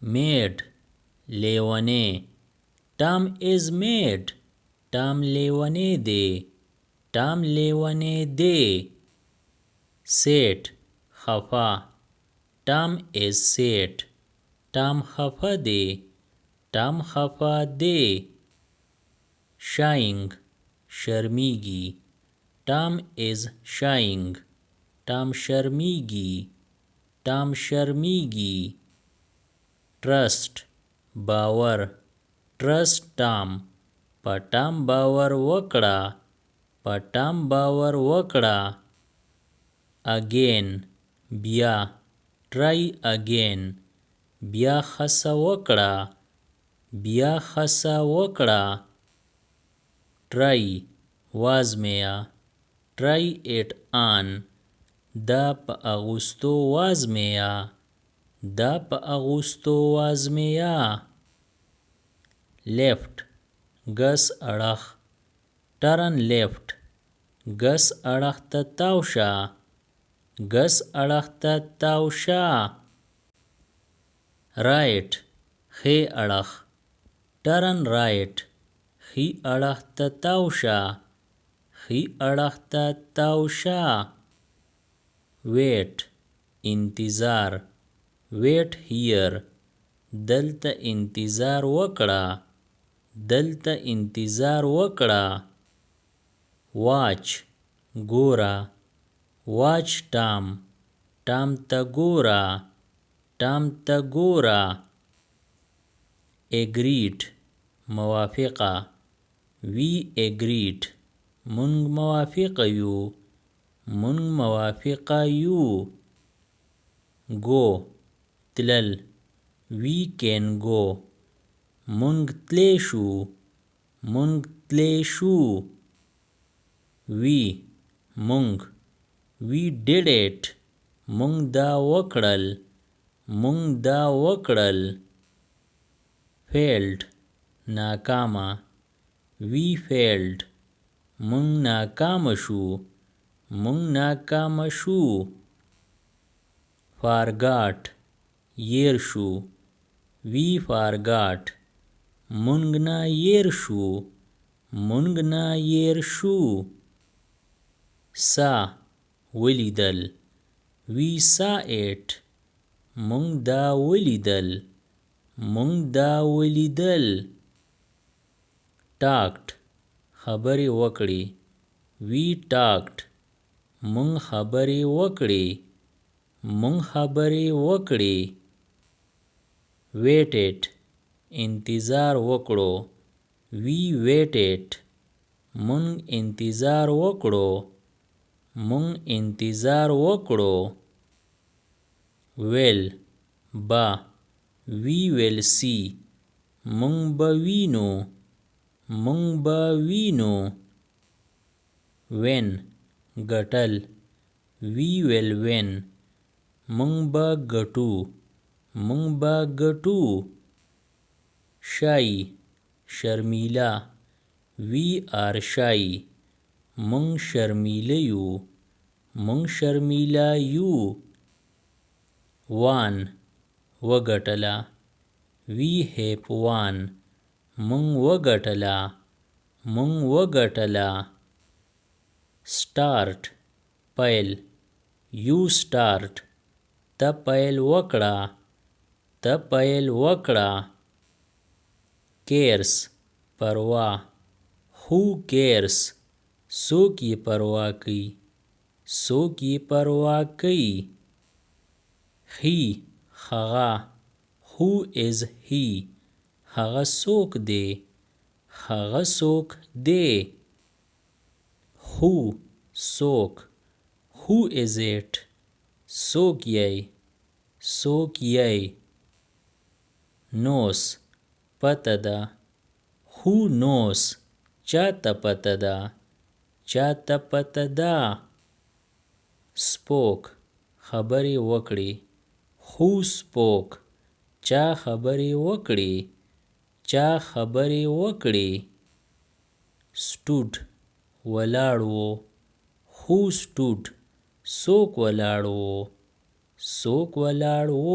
Maid, لیونی. Tom is made. Tom لیونی دی. Tom لیونی دی. Sad, خفا. Tom is sad. Tom خفا دی. Tom خفا دی. Shying, شرمیگی. Tom is shying. Tom شرمیگی. Tom شرمیگی. Trust, باور. Trust Tom. په Tom باور وکړه. په Tom باور وکړه. Again, بیا. Try again. بیا خڅه وکړه. بیا خڅه وکړه. Try, وازمیا. Try it on. دا په اغوستو وازمیا. دا په اغوستو وازمیا. Left, ګس اړخ. Turn left. ګس اړخ ته تاو شه. ګس اړخ ته تاو شه. Right, ښی اړخ. Turn right. ښي اړخ ته تاو شه. ښي اړخ ته تاو شه. Wait, انتظار. Wait here. دلته انتظار وکړه. دلته انتظار وکړه. Watch, ګوره. Watch Tom. Tom ته ګوره. Tom ته ګوره. Agreed, موافقه. We agreed. مونږ موافقه یو. مونږ موافقه یو. Go, تلل. We can go. مونږ تلی شو. مونږ تلی شو. We, مونږ. We did it. مونږ دا وکړل. مونږ دا وکړل. Failed, ناکامه. We failed. مونږ ناکامه شو. مونږ ناکامه شو. Forgot, ير شو. We forgot. مونږ نه ير شو. مونږ نه ير شو. Saw, ولیدل. We saw it. مونږ دا ولیدل. مونږ دا ولیدل. Talked, خبرې وکړې. We talked. مونږ خبرې وکړې. مونږ خبرې وکړې. Waited, انتظار وکړو. We waited. مونږ انتظار وکړو. مونږ انتظار وکړو. Will, با. We will see. مونږ به وینو. مونږ به وینو. Win, ګټل. We will win. مونږ به ګټو. مونږ به ګټو. Shy, شرمیلا. We are shy. مونږ شرمیله یو. مونږ شرمیله یو. Won, وګټله. We have won. مونږ وګټله. مونږ وګټله. Start, پیل. You start. ته پیل وکړه. ته پیل وکړه. Cares, پروا. Who cares? څوک یې پروا کوي. څوک یې پروا کوي. He, هغه. Who is he? هغه څوک دی. هغه څوک دی. Who, څوک. Who is it? څوک یې. څوک یې. Knows, پته ده. Who knows? چاته پته ده. چاته پته ده. Spoke, خبرې وکړې. Who spoke? چا خبرې وکړې. چا خبرې وکړې. Stood, ولاړ و. Who stood? څوک ولاړ و. څوک ولاړ و.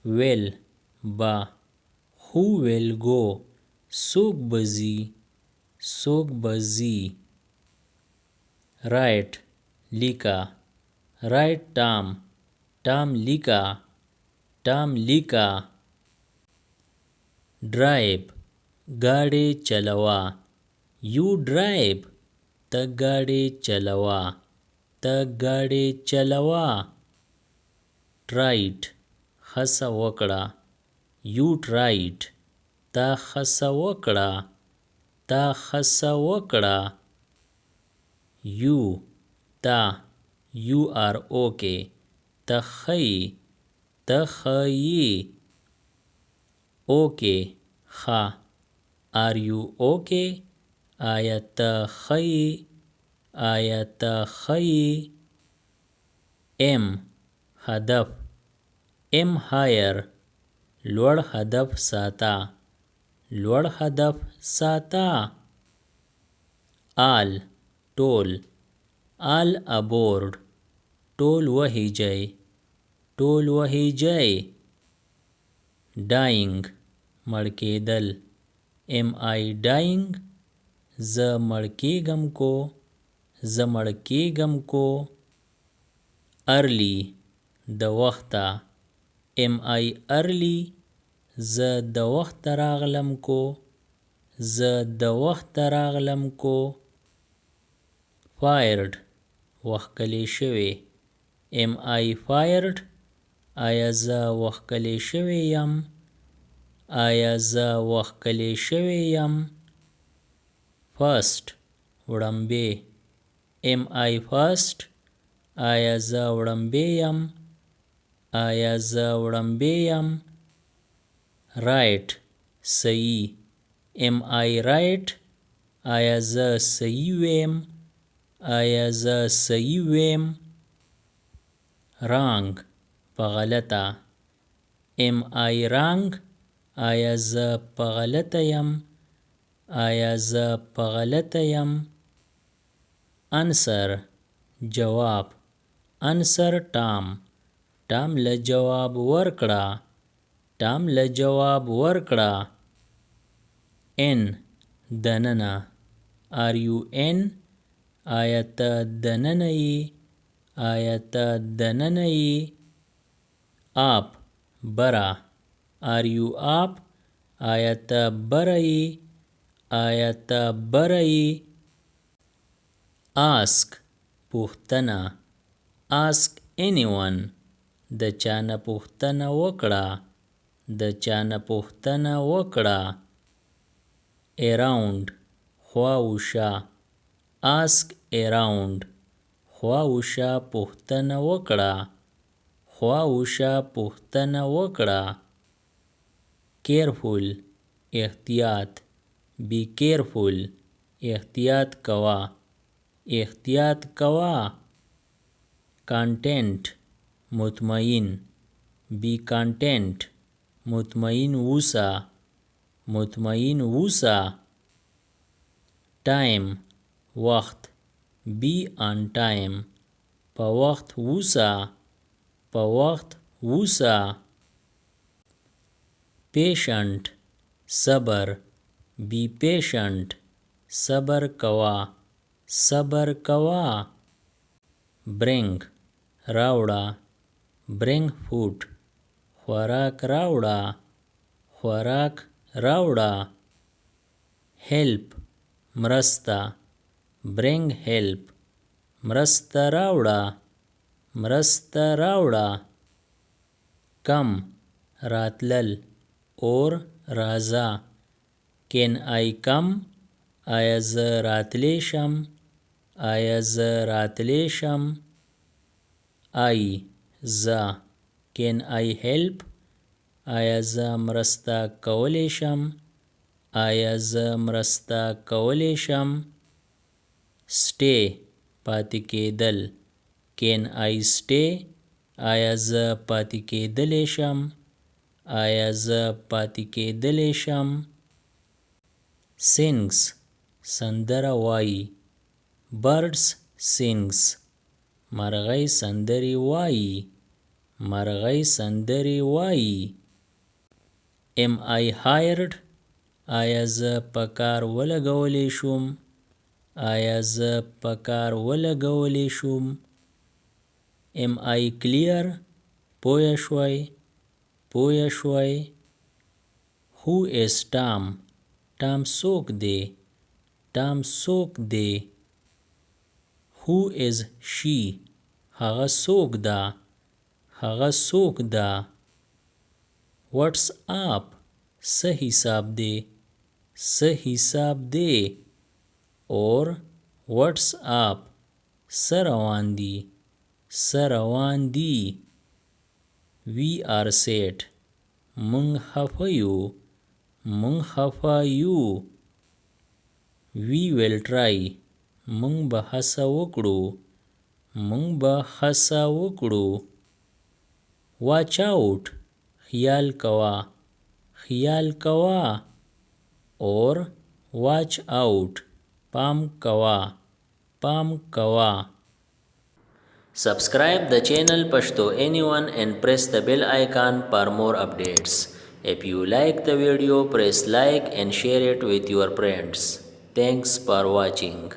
will با who will go څوک به ځي څوک به ځي write لیکه write Tom Tom لیکه Tom لیکه drive गाड़ी चलवा you drive ته गाड़ी चलवा ته गाड़ी चलवा tried خسه وکړه you tried تا خسه وکړه تا خسه وکړه you تا you are okay ته ښه ته ښه okay ښه are you okay آیا ته ښه آیا ته ښه M هدف M higher لوړ هدف ساته لوړ هدف ساته all ټول all aboard ټول وهیجئ ټول وهیجئ dying مړ کېدل am I dying زه مړ کېږم کو زه مړ کېږم کو early د وخته am I early زه د وخت راغلم کو زه د وخت راغلم کو fired وښکلې شوی am I fired آیا زه وښکلې شوی یم آیا زه وښکلې شوی یم first وړاندې am I first آیا زه وړاندې یم آیا زه وړاندې یم right صحیح am I right آیا زه صحیح ویم آیا زه صحیح ویم wrong په غلطه am I wrong آیا زه په غلطه یم آیا زه په غلطه یم answer جواب answer Tom Tom له جواب ورکړه Tom له جواب ورکړه in دننه are you in آیا ته دننه یې آیا ته دننه یې up بره are you up آیا ته بره یې آیا ته بره یې ask پوښتنه ask anyone د چا نه پوښتنه وکړه د چا نه پوښتنه وکړه around خواوشا ask around خواوشا پوښتنه وکړه خواوشا پوښتنه وکړه careful احتیاط be careful احتیاط کوه احتیاط کوه content مطمئن be content مطمئن اوسه مطمئن اوسه time وخت be on time په وخت اوسه په وخت اوسه patient صبر be patient صبر کوه صبر کوه bring راوړه bring food خوراک راوړه خوراک راوړه help مرسته bring help مرسته راوړه مرسته راوړه come راتلل اور راځه can I come آیا زه راتلی شم آیا زه راتلی شم I زه can I help آیا زه مرسته کولی شم آیا زه مرسته کولی شم stay پاتې کېدل can I stay آیا زه پاتې کېدلی شم آیا زه پاتې کېدلی شم sings سندره وایي birds sings مرغۍ سندرې وایي مرغۍ سندرې وایي. Am I hired? آیا زه په کار ولګولی شوم؟ آیا زه په کار ولګولی شوم؟ Am I clear? پوه شوئ؟ پوه شوئ؟ Who is Tom? ټام څوک دی؟ ټام څوک دی؟ Who is she? هغه څوک ده؟ هغه څوک ده؟ What's up? څه حساب دی؟ څه حساب دی؟ or what's up? څه روان دي؟ څه روان دي؟ We are sad. مونږ خفه یو. مونږ خفه یو. We will try. مونږ به هڅه وکړو. مونږ به هڅه وکړو. Watch out. خیال کوه. خیال کوه. or watch out. پام کوه. پام کوه. Subscribe the channel Pashto Anyone and press the bell icon for more updates. If you like the video, press like and share it with your friends. Thanks for watching.